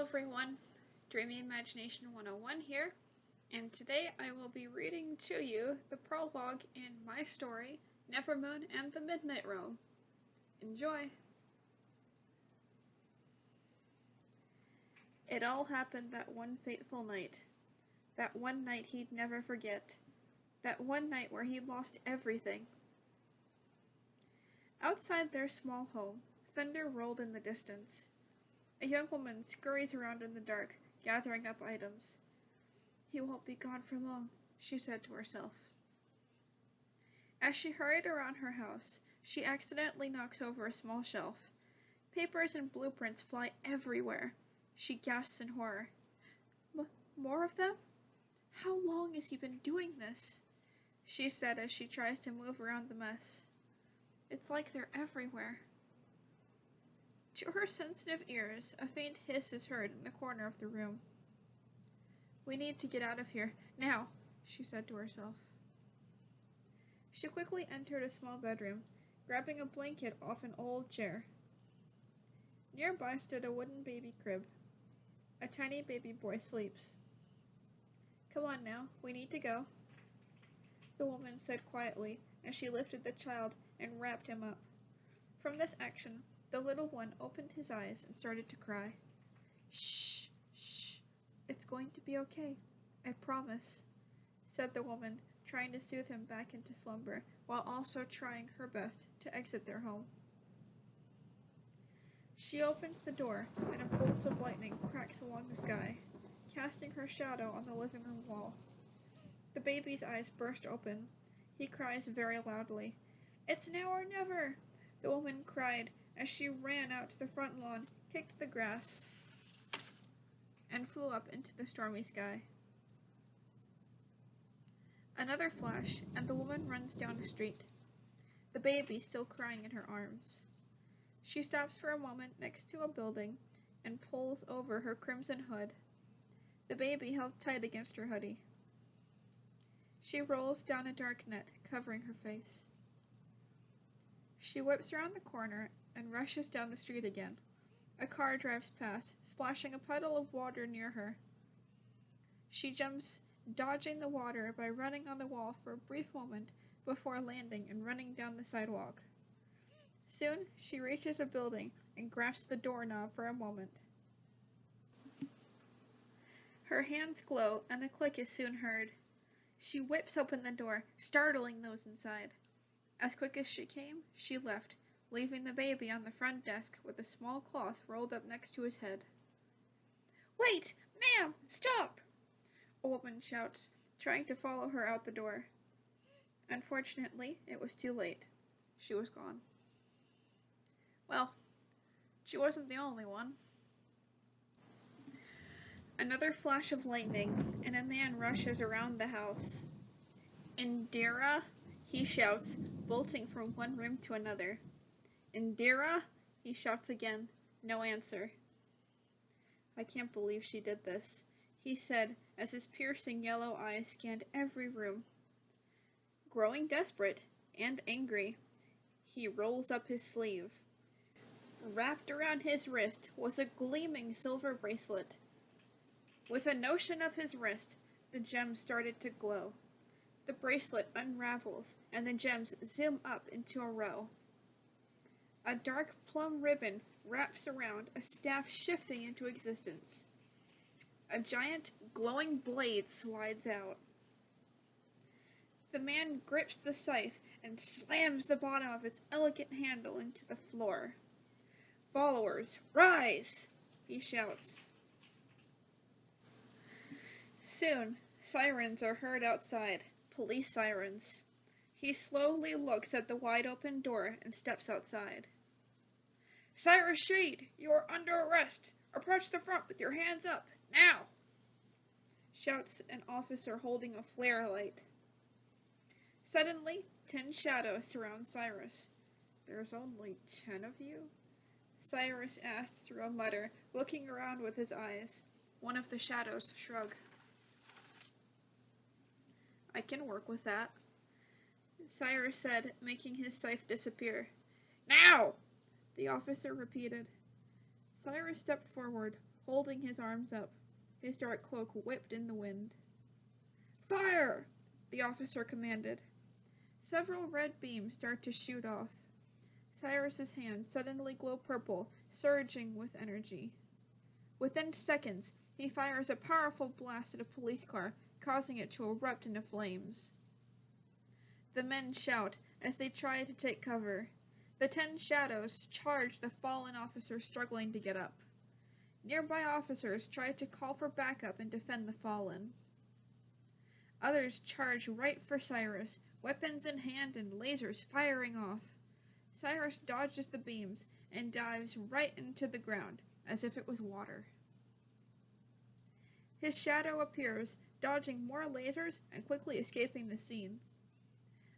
everyone, Dreamy Imagination 101 here, and today I will be reading to you the prologue in my story, Nevermoon and the Midnight Realm. Enjoy! It all happened that one fateful night. That one night he'd never forget. That one night where he lost everything. Outside their small home, thunder rolled in the distance. A young woman scurries around in the dark, gathering up items. "He won't be gone for long," she said to herself. As she hurried around her house, she accidentally knocked over a small shelf. Papers and blueprints fly everywhere. She gasps in horror. More of them? How long has he been doing this?" she said as she tries to move around the mess. It's like they're everywhere. To her sensitive ears, a faint hiss is heard in the corner of the room. "We need to get out of here, now," she said to herself. She quickly entered a small bedroom, grabbing a blanket off an old chair. Nearby stood a wooden baby crib. A tiny baby boy sleeps. "Come on now, we need to go," the woman said quietly as she lifted the child and wrapped him up. From this action, the little one opened his eyes and started to cry. "Shh, shh, it's going to be okay, I promise," said the woman, trying to soothe him back into slumber while also trying her best to exit their home. She opens the door, and a bolt of lightning cracks along the sky, casting her shadow on the living room wall. The baby's eyes burst open. He cries very loudly. "It's now or never!" the woman cried as she ran out to the front lawn, kicked the grass, and flew up into the stormy sky. Another flash, and the woman runs down the street, the baby still crying in her arms. She stops for a moment next to a building and pulls over her crimson hood, the baby held tight against her hoodie. She rolls down a dark net, covering her face. She whips around the corner and rushes down the street again. A car drives past, splashing a puddle of water near her. She jumps, dodging the water by running on the wall for a brief moment before landing and running down the sidewalk. Soon, she reaches a building and grasps the doorknob for a moment. Her hands glow, and a click is soon heard. She whips open the door, startling those inside. As quick as she came, she left, leaving the baby on the front desk with a small cloth rolled up next to his head. "Wait! Ma'am! Stop!" a woman shouts, trying to follow her out the door. Unfortunately, it was too late. She was gone. Well, she wasn't the only one. Another flash of lightning, and a man rushes around the house. "Indira!" he shouts, bolting from one room to another. "Indira!" he shouts again. No answer. "I can't believe she did this," he said as his piercing yellow eyes scanned every room. Growing desperate and angry, he rolls up his sleeve. Wrapped around his wrist was a gleaming silver bracelet. With a notion of his wrist, the gems started to glow. The bracelet unravels, and the gems zoom up into a row. A dark plum ribbon wraps around a staff shifting into existence. A giant, glowing blade slides out. The man grips the scythe and slams the bottom of its elegant handle into the floor. "Followers, rise!" he shouts. Soon, sirens are heard outside, police sirens. He slowly looks at the wide-open door and steps outside. "Cyrus Shade, you are under arrest! Approach the front with your hands up, now!" shouts an officer holding a flare light. Suddenly, 10 shadows surround Cyrus. "There's only 10 of you?" Cyrus asked through a mutter, looking around with his eyes. One of the shadows shrugged. "I can work with that," Cyrus said, making his scythe disappear. "Now!" the officer repeated. Cyrus stepped forward, holding his arms up. His dark cloak whipped in the wind. "Fire!" the officer commanded. Several red beams start to shoot off. Cyrus's hands suddenly glow purple, surging with energy. Within seconds, he fires a powerful blast at a police car, causing it to erupt into flames. The men shout as they try to take cover. The 10 shadows charge the fallen officer struggling to get up. Nearby officers try to call for backup and defend the fallen. Others charge right for Cyrus, weapons in hand and lasers firing off. Cyrus dodges the beams and dives right into the ground, as if it was water. His shadow appears, dodging more lasers and quickly escaping the scene.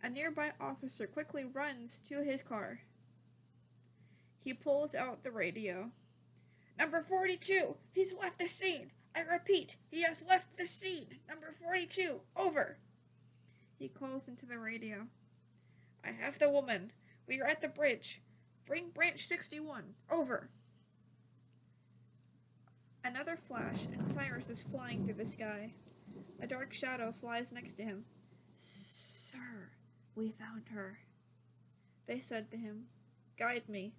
A nearby officer quickly runs to his car. He pulls out the radio. "Number 42, he's left the scene. I repeat, he has left the scene. Number 42, over." He calls into the radio. "I have the woman. We are at the bridge. Bring branch 61, over." Another flash, and Cyrus is flying through the sky. A dark shadow flies next to him. "Sir, we found her," they said to him. "Guide me,"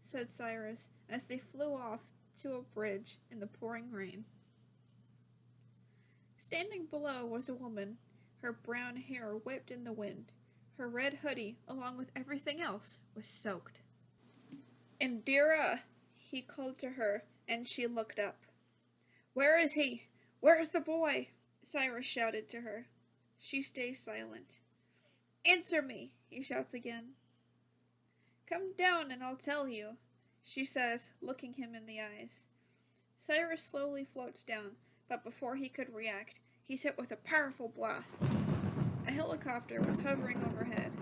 said Cyrus, as they flew off to a bridge in the pouring rain. Standing below was a woman, her brown hair whipped in the wind. Her red hoodie, along with everything else, was soaked. "Indira!" he called to her, and she looked up. "Where is he? Where is the boy?" Cyrus shouted to her. She stays silent. "Answer me!" he shouts again. "Come down and I'll tell you," she says, looking him in the eyes. Cyrus slowly floats down, but before he could react, he's hit with a powerful blast. A helicopter was hovering overhead.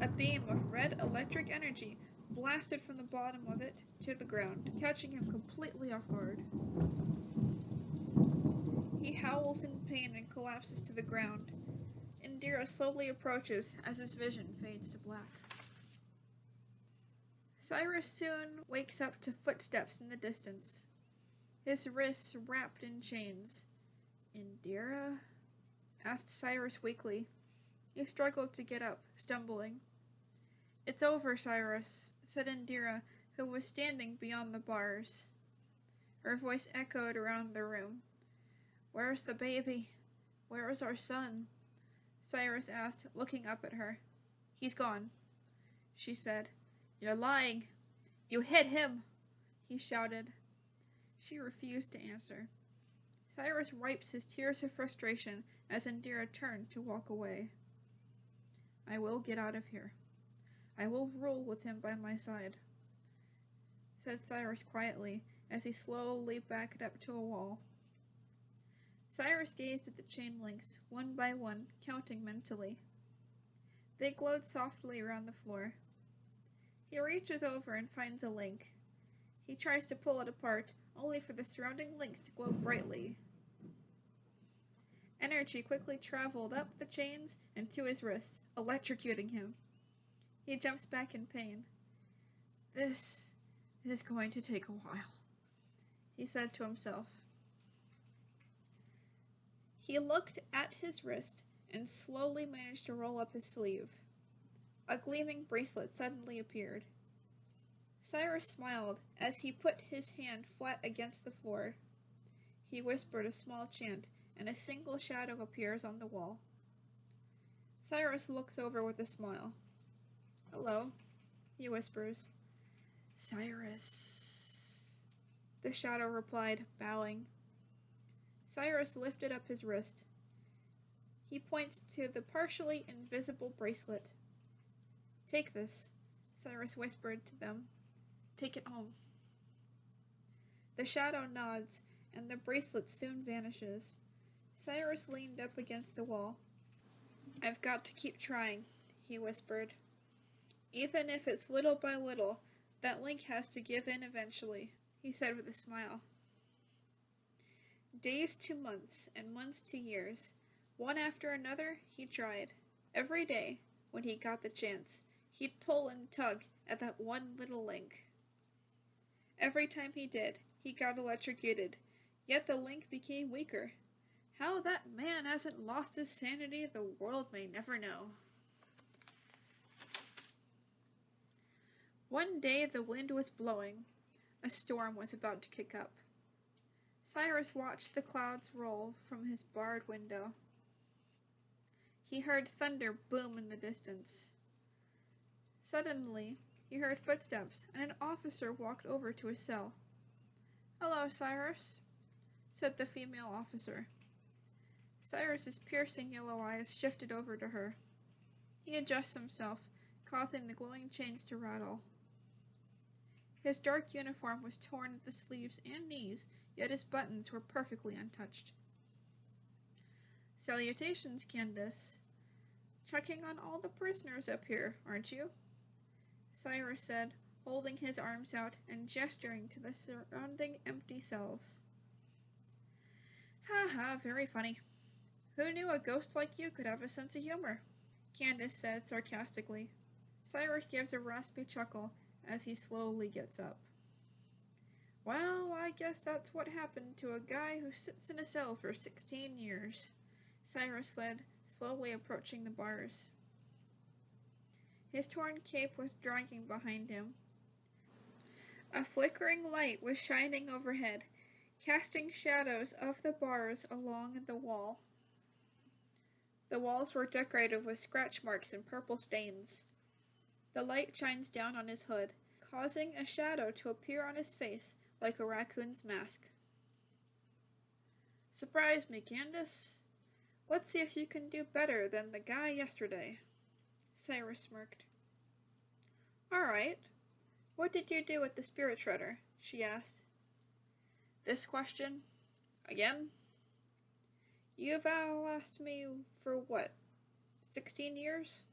A beam of red electric energy blasted from the bottom of it to the ground, catching him completely off guard. He howls in pain and collapses to the ground. Indira slowly approaches as his vision fades to black. Cyrus soon wakes up to footsteps in the distance, his wrists wrapped in chains. "Indira?" asked Cyrus weakly. He struggled to get up, stumbling. "It's over, Cyrus," said Indira, who was standing beyond the bars. Her voice echoed around the room. "Where's the baby? Where is our son?" Cyrus asked, looking up at her. "He's gone," she said. "You're lying. You hit him," he shouted. She refused to answer. Cyrus wipes his tears of frustration as Indira turned to walk away. "I will get out of here. I will rule with him by my side," said Cyrus quietly as he slowly backed up to a wall. Cyrus gazed at the chain links, one by one, counting mentally. They glowed softly around the floor. He reaches over and finds a link. He tries to pull it apart, only for the surrounding links to glow brightly. Energy quickly traveled up the chains and to his wrists, electrocuting him. He jumps back in pain. "This is going to take a while," he said to himself. He looked at his wrist and slowly managed to roll up his sleeve. A gleaming bracelet suddenly appeared. Cyrus smiled as he put his hand flat against the floor. He whispered a small chant, and a single shadow appears on the wall. Cyrus looks over with a smile. "Hello," he whispers. "Cyrus," the shadow replied, bowing. Cyrus lifted up his wrist. He points to the partially invisible bracelet. "Take this," Cyrus whispered to them. "Take it home." The shadow nods, and the bracelet soon vanishes. Cyrus leaned up against the wall. "I've got to keep trying," he whispered. "Even if it's little by little, that link has to give in eventually," he said with a smile. Days to months, and months to years. One after another, he tried. Every day, when he got the chance, he'd pull and tug at that one little link. Every time he did, he got electrocuted, yet the link became weaker. How that man hasn't lost his sanity, the world may never know. One day the wind was blowing. A storm was about to kick up. Cyrus watched the clouds roll from his barred window. He heard thunder boom in the distance. Suddenly, he heard footsteps, and an officer walked over to his cell. "Hello, Cyrus," said the female officer. Cyrus's piercing yellow eyes shifted over to her. He adjusted himself, causing the glowing chains to rattle. His dark uniform was torn at the sleeves and knees, yet his buttons were perfectly untouched. "Salutations, Candace. Checking on all the prisoners up here, aren't you?" Cyrus said, holding his arms out and gesturing to the surrounding empty cells. "Ha ha, very funny. Who knew a ghost like you could have a sense of humor?" Candace said sarcastically. Cyrus gives a raspy chuckle as he slowly gets up. "Well, I guess that's what happened to a guy who sits in a cell for 16 years. Cyrus said, slowly approaching the bars. His torn cape was dragging behind him. A flickering light was shining overhead, casting shadows of the bars along the wall. The walls were decorated with scratch marks and purple stains. The light shines down on his hood, causing a shadow to appear on his face like a raccoon's mask. "Surprise me, Candace. Let's see if you can do better than the guy yesterday." Cyrus smirked. "All right. What did you do with the spirit shredder?" she asked. "This question? Again? You've asked me for what, 16 years?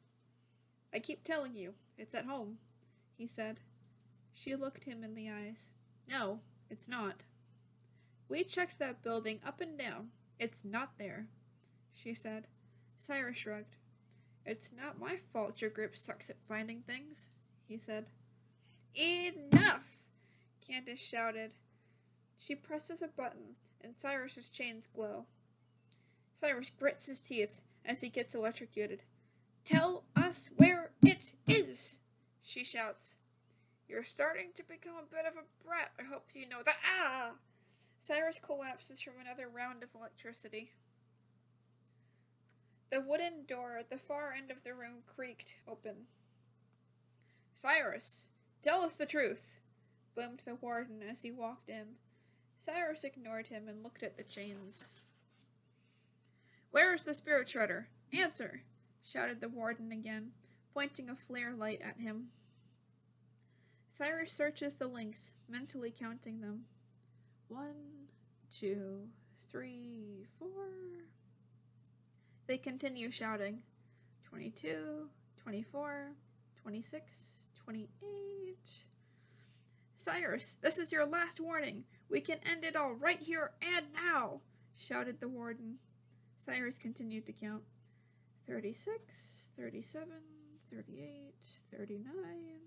I keep telling you, it's at home," he said. She looked him in the eyes. "No, it's not. We checked that building up and down. It's not there," she said. Cyrus shrugged. "It's not my fault your grip sucks at finding things," he said. "Enough!" Candace shouted. She presses a button, and Cyrus's chains glow. Cyrus grits his teeth as he gets electrocuted. "Tell us where it is!" she shouts. "You're starting to become a bit of a brat, I hope you know that." Ah! Cyrus collapses from another round of electricity. The wooden door at the far end of the room creaked open. "Cyrus, tell us the truth," boomed the warden as he walked in. Cyrus ignored him and looked at the chains. "Where is the spirit shredder? Answer!" shouted the warden again, pointing a flare light at him. Cyrus searches the links, mentally counting them. 1, 2, 3, 4. They continue shouting. 22, 24, 26, 28. "Cyrus, this is your last warning. We can end it all right here and now," shouted the warden. Cyrus continued to count. 36, 37, 38, 39.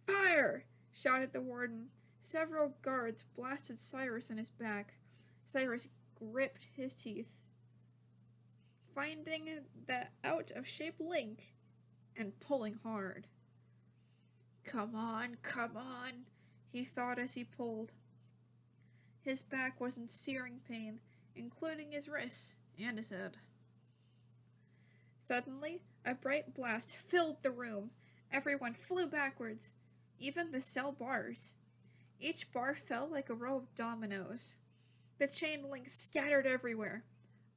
"Fire!" shouted the warden. Several guards blasted Cyrus in his back. Cyrus gripped his teeth, finding the out-of-shape link and pulling hard. Come on, he thought as he pulled. His back was in searing pain, including his wrists and his head. Suddenly, a bright blast filled the room. Everyone flew backwards, even the cell bars. Each bar fell like a row of dominoes. The chain links scattered everywhere,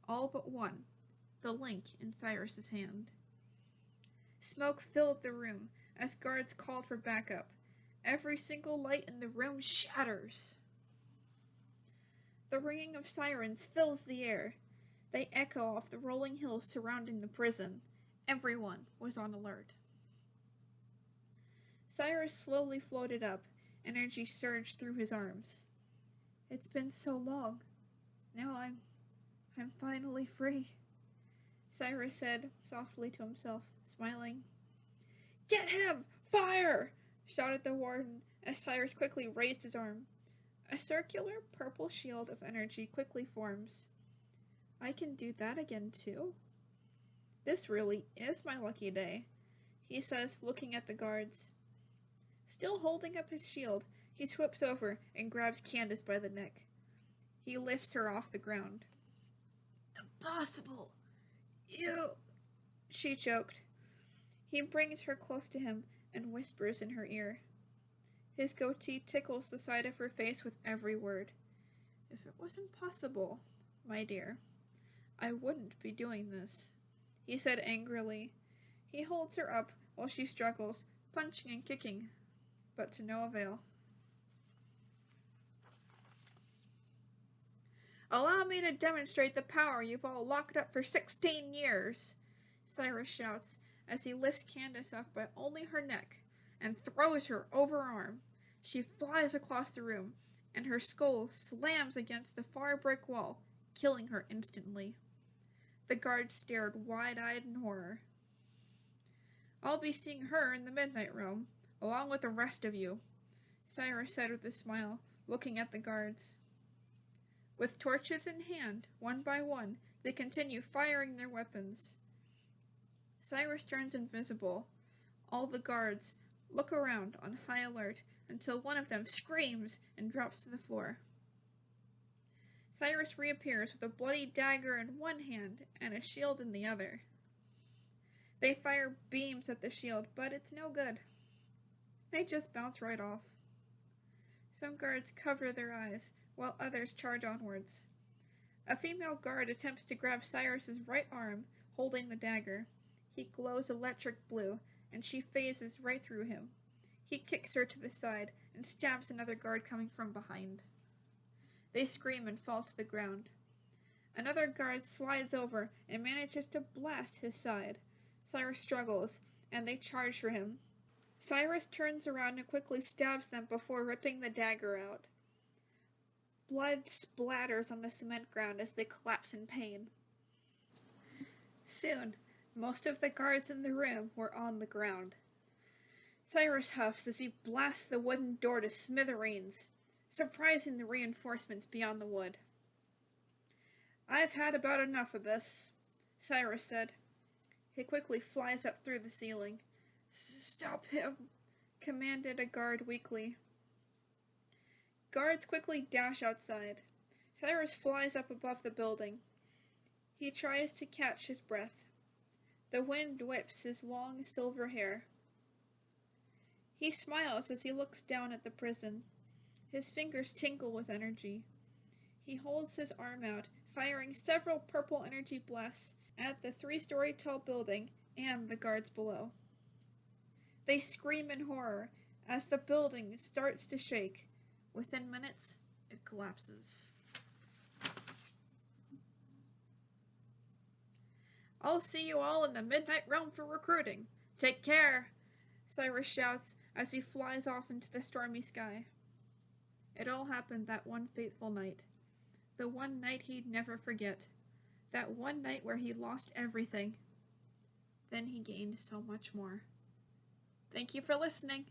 all but one, the link in Cyrus's hand. Smoke filled the room as guards called for backup. Every single light in the room shatters. The ringing of sirens fills the air. They echo off the rolling hills surrounding the prison. Everyone was on alert. Cyrus slowly floated up. Energy surged through his arms. It's been so long. Now I'm finally free, Cyrus said softly to himself, smiling. Get him! Fire! Shouted the warden as Cyrus quickly raised his arm. A circular purple shield of energy quickly forms. I can do that again too? This really is my lucky day, he says, looking at the guards. Still holding up his shield, he swoops over and grabs Candace by the neck. He lifts her off the ground. Impossible! You... she choked. He brings her close to him and whispers in her ear. His goatee tickles the side of her face with every word. If it wasn't possible, my dear, I wouldn't be doing this, he said angrily. He holds her up while she struggles, punching and kicking, but to no avail. Allow me to demonstrate the power you've all locked up for 16 years, Cyrus shouts as he lifts Candace up by only her neck and throws her over her arm. She flies across the room, and her skull slams against the far brick wall, killing her instantly. The guards stared wide-eyed in horror. I'll be seeing her in the Midnight Realm, along with the rest of you, Cyrus said with a smile, looking at the guards. With torches in hand, one by one, they continue firing their weapons. Cyrus turns invisible. All the guards look around on high alert until one of them screams and drops to the floor. Cyrus reappears with a bloody dagger in one hand and a shield in the other. They fire beams at the shield, but it's no good. They just bounce right off. Some guards cover their eyes, while others charge onwards. A female guard attempts to grab Cyrus's right arm, holding the dagger. He glows electric blue, and she phases right through him. He kicks her to the side and stabs another guard coming from behind. They scream and fall to the ground. Another guard slides over and manages to blast his side. Cyrus struggles, and they charge for him. Cyrus turns around and quickly stabs them before ripping the dagger out. Blood splatters on the cement ground as they collapse in pain. Soon, most of the guards in the room were on the ground. Cyrus huffs as he blasts the wooden door to smithereens, surprising the reinforcements beyond the wood. I've had about enough of this, Cyrus said. He quickly flies up through the ceiling. Stop him, commanded a guard weakly. Guards quickly dash outside. Cyrus flies up above the building. He tries to catch his breath. The wind whips his long silver hair. He smiles as he looks down at the prison. His fingers tingle with energy. He holds his arm out, firing several purple energy blasts at the 3-story tall building and the guards below. They scream in horror as the building starts to shake. Within minutes, it collapses. I'll see you all in the Midnight Realm for recruiting. Take care, Cyrus shouts as he flies off into the stormy sky. It all happened that one fateful night. The one night he'd never forget. That one night where he lost everything. Then he gained so much more. Thank you for listening.